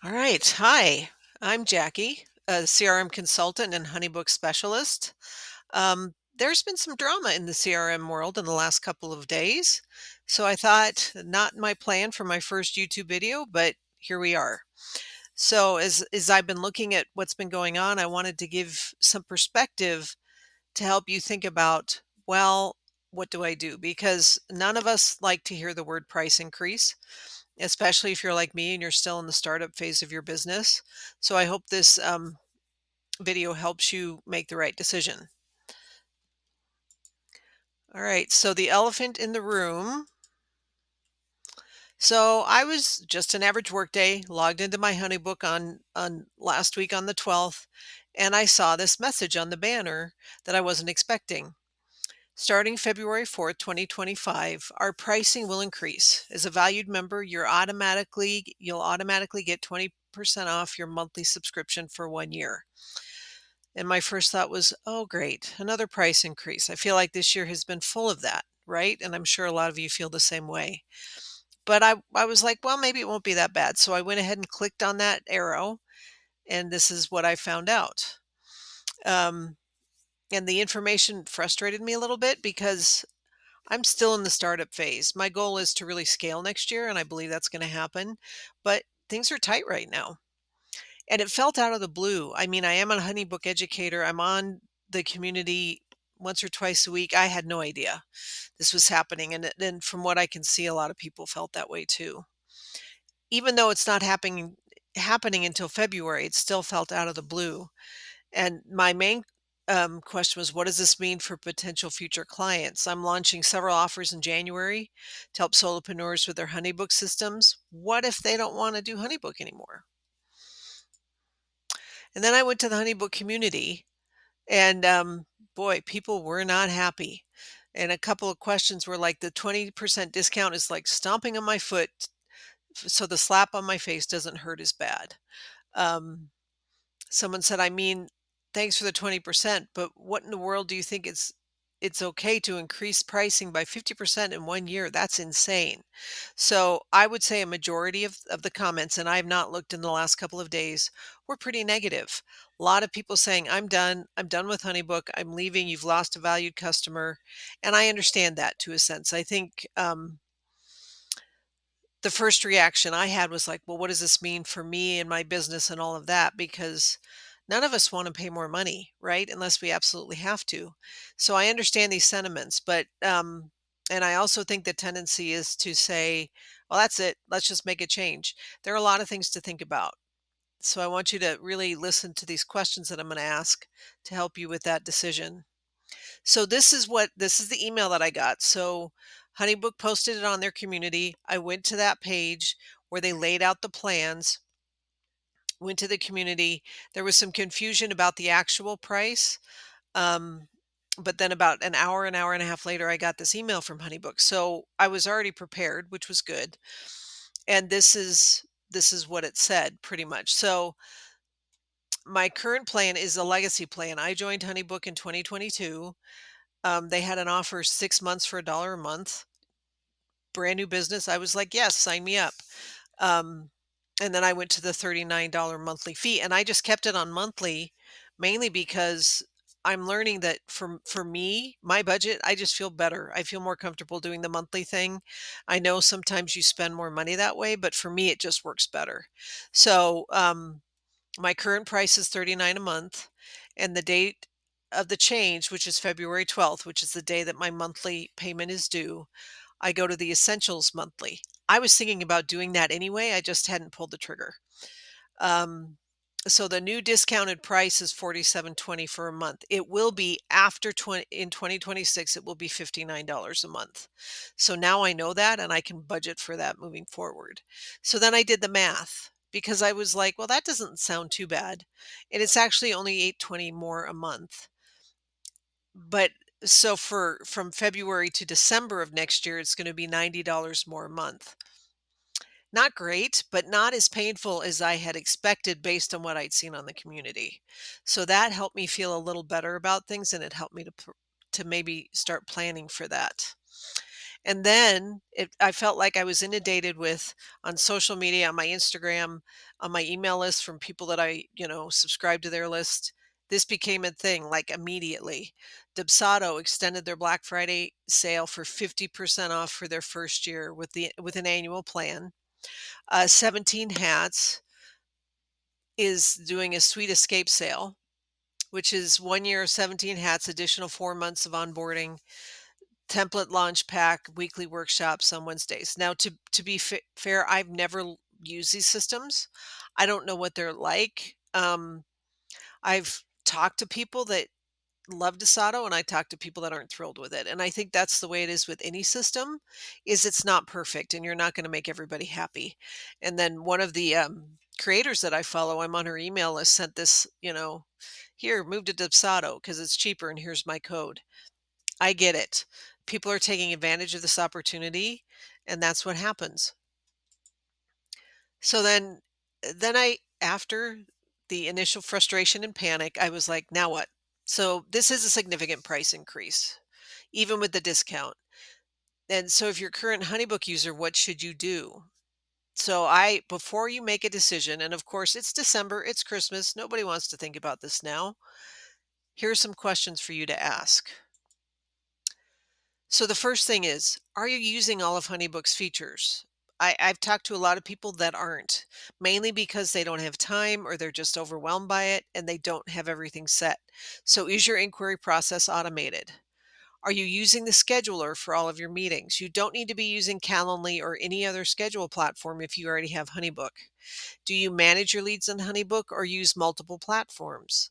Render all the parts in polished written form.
All right. Hi, I'm Jackie, a CRM consultant and HoneyBook specialist. There's been some drama in the CRM world in the last couple of days. So I thought, not my plan for my first YouTube video, but here we are. So as I've been looking at what's been going on, I wanted to give some perspective to help you think about, well, what do I do? Because none of us like to hear the word price increase, especially if you're like me and you're still in the startup phase of your business. So I hope this video helps you make the right decision. All right, so the elephant in the room. So I was just an average workday, logged into my HoneyBook on last week on the 12th, and I saw this message on the banner that I wasn't expecting. Starting February 4th, 2025, our pricing will increase. As a valued member, you'll automatically get 20% off your monthly subscription for 1 year. And my first thought was, oh, great, another price increase. I feel like this year has been full of that, right? And I'm sure a lot of you feel the same way. But I was like, well, maybe it won't be that bad. So I went ahead and clicked on that arrow, and this is what I found out. Um, and the information frustrated me a little bit because I'm still in the startup phase. My goal is to really scale next year, and I believe that's going to happen. But things are tight right now. And it felt out of the blue. I mean, I am a HoneyBook educator. I'm on the community once or twice a week. I had no idea this was happening. And then from what I can see, a lot of people felt that way too. Even though it's not happening until February, it still felt out of the blue. And my main question was, what does this mean for potential future clients? I'm launching several offers in January to help solopreneurs with their HoneyBook systems. What if they don't want to do HoneyBook anymore? And then I went to the HoneyBook community, and boy, people were not happy. And a couple of questions were like, the 20% discount is like stomping on my foot, so the slap on my face doesn't hurt as bad. Um, Someone said, I mean, thanks for the 20%, but what in the world do you think it's okay to increase pricing by 50% in 1 year? That's insane. So I would say a majority of the comments, and I have not looked in the last couple of days, were pretty negative. A lot of people saying, I'm done. I'm done with HoneyBook. I'm leaving. You've lost a valued customer. And I understand that to a sense. I think the first reaction I had was like, well, what does this mean for me and my business and all of that? Because none of us want to pay more money, right? Unless we absolutely have to. So I understand these sentiments, but, and I also think the tendency is to say, well, that's it. Let's just make a change. There are a lot of things to think about. So I want you to really listen to these questions that I'm going to ask to help you with that decision. So this is the email that I got. So HoneyBook posted it on their community. I went to that page where they laid out the plans, went to the community. There was some confusion about the actual price. Um, but then about an hour and a half later, I got this email from HoneyBook. So I was already prepared, which was good. And this is what it said pretty much. So my current plan is a legacy plan. I joined HoneyBook in 2022. They had an offer 6 months for $1 a month, brand new business. I was like, yes, sign me up. Um, and then I went to the $39 monthly fee, and I just kept it on monthly, mainly because I'm learning that for me, my budget, I just feel better. I feel more comfortable doing the monthly thing. I know sometimes you spend more money that way, but for me, it just works better. So my current price is 39 a month, and the date of the change, which is February 12th, which is the day that my monthly payment is due, I go to the essentials monthly. I was thinking about doing that anyway. I just hadn't pulled the trigger. Um, so the new discounted price is 47.20 for a month. It will be after 20 in 2026, it will be $59 a month. So now I know that and I can budget for that moving forward. So then I did the math because I was like, well, that doesn't sound too bad. And it's actually only 820 more a month. But so for from February to December of next year, it's going to be $90 more a month. Not great, but not as painful as I had expected based on what I'd seen on the community. So that helped me feel a little better about things, and it helped me to maybe start planning for that. And then I felt like I was inundated with on social media, on my Instagram, on my email list from people that subscribe to their list. This became a thing like immediately. Dubsado extended their Black Friday sale for 50% off for their first year with an annual plan. 17 Hats is doing a Sweet Escape sale, which is 1 year of 17 Hats, additional 4 months of onboarding, template launch pack, weekly workshops on Wednesdays. Now, to be fair, I've never used these systems. I don't know what they're like. I've talked to people that love Desato, and I talk to people that aren't thrilled with it. And I think that's the way it is with any system, is it's not perfect, and you're not going to make everybody happy. And then one of the creators that I follow, I'm on her email list, sent this, here, move to Dubsado because it's cheaper, and here's my code. I get it. People are taking advantage of this opportunity, and that's what happens. So then after the initial frustration and panic, I was like, now what? So this is a significant price increase, even with the discount. And so if you're a current HoneyBook user, what should you do? So before you make a decision, and of course it's December, it's Christmas, nobody wants to think about this now. Here are some questions for you to ask. So the first thing is, are you using all of HoneyBook's features? I've talked to a lot of people that aren't, mainly because they don't have time or they're just overwhelmed by it and they don't have everything set. So is your inquiry process automated? Are you using the scheduler for all of your meetings? You don't need to be using Calendly or any other schedule platform if you already have HoneyBook. Do you manage your leads in HoneyBook or use multiple platforms?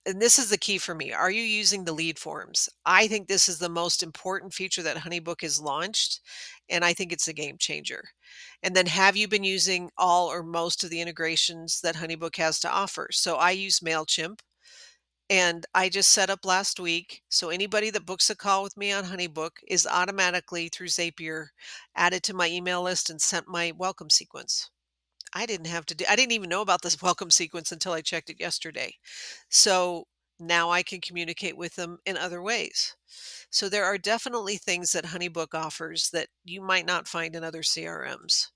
And this is the key for me. Are you using the lead forms? I think this is the most important feature that HoneyBook has launched, and I think it's a game changer. And then have you been using all or most of the integrations that HoneyBook has to offer? So I use MailChimp, and I just set up last week. So anybody that books a call with me on HoneyBook is automatically through Zapier added to my email list and sent my welcome sequence. I didn't even know about this welcome sequence until I checked it yesterday. So now I can communicate with them in other ways. So there are definitely things that HoneyBook offers that you might not find in other CRMs.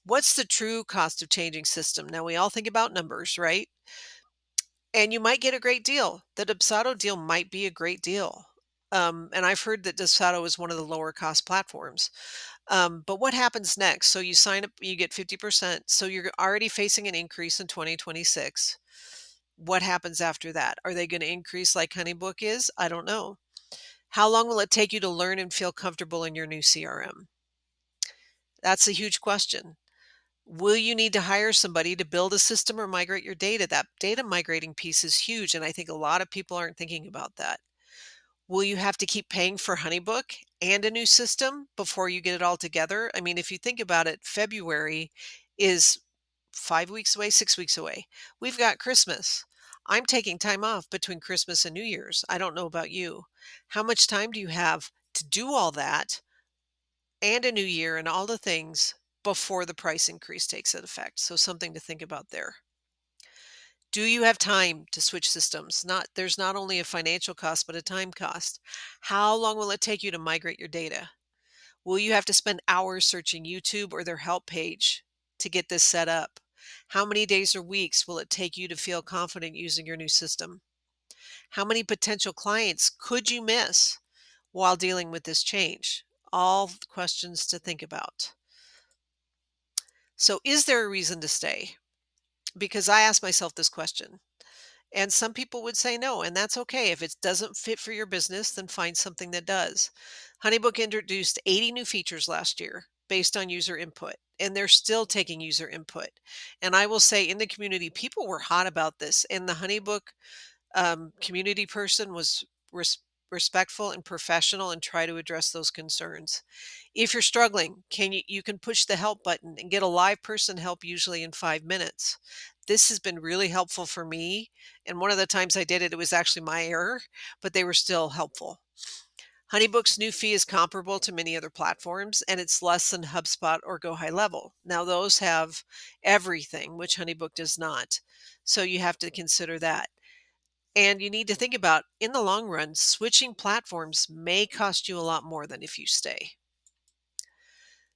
What's the true cost of changing system? Now we all think about numbers, right? And you might get a great deal. The Dubsado deal might be a great deal. And I've heard that Dubsado is one of the lower cost platforms. But what happens next? So you sign up, you get 50%. So you're already facing an increase in 2026. What happens after that? Are they going to increase like HoneyBook is? I don't know. How long will it take you to learn and feel comfortable in your new CRM? That's a huge question. Will you need to hire somebody to build a system or migrate your data? That data migrating piece is huge, and I think a lot of people aren't thinking about that. Will you have to keep paying for HoneyBook and a new system before you get it all together? I mean, if you think about it, February is 5 weeks away, 6 weeks away. We've got Christmas. I'm taking time off between Christmas and New Year's. I don't know about you. How much time do you have to do all that and a new year and all the things before the price increase takes effect? So something to think about there. Do you have time to switch systems? There's not only a financial cost, but a time cost. How long will it take you to migrate your data? Will you have to spend hours searching YouTube or their help page to get this set up? How many days or weeks will it take you to feel confident using your new system? How many potential clients could you miss while dealing with this change? All questions to think about. So, is there a reason to stay? Because I ask myself this question. And some people would say no, and that's okay. If it doesn't fit for your business, then find something that does. HoneyBook introduced 80 new features last year based on user input, and they're still taking user input. And I will say in the community, people were hot about this, and the HoneyBook community person was respectful and professional and try to address those concerns. If you're struggling, you can push the help button and get a live person help usually in 5 minutes. This has been really helpful for me. And one of the times I did it, it was actually my error, but they were still helpful. HoneyBook's new fee is comparable to many other platforms, and it's less than HubSpot or Go High Level. Now, those have everything, which HoneyBook does not. So you have to consider that. And you need to think about in the long run, switching platforms may cost you a lot more than if you stay.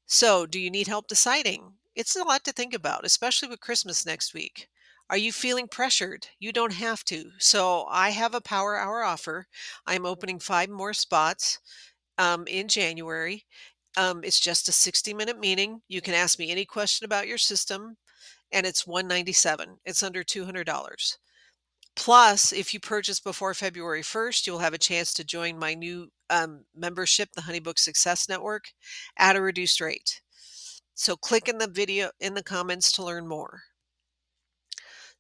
So, do you need help deciding? It's a lot to think about, especially with Christmas next week. Are you feeling pressured? You don't have to. So, I have a power hour offer. I'm opening 5 more spots in January. It's just a 60-minute meeting. You can ask me any question about your system, and it's 197. It's under $200. Plus, if you purchase before February 1st, you'll have a chance to join my new membership, the HoneyBook Success Network, at a reduced rate. So click in the video in the comments to learn more.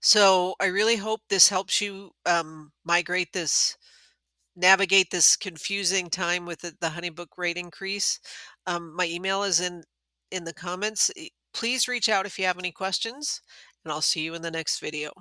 So I really hope this helps you navigate this confusing time with the HoneyBook rate increase. My email is in the comments. Please reach out if you have any questions, and I'll see you in the next video.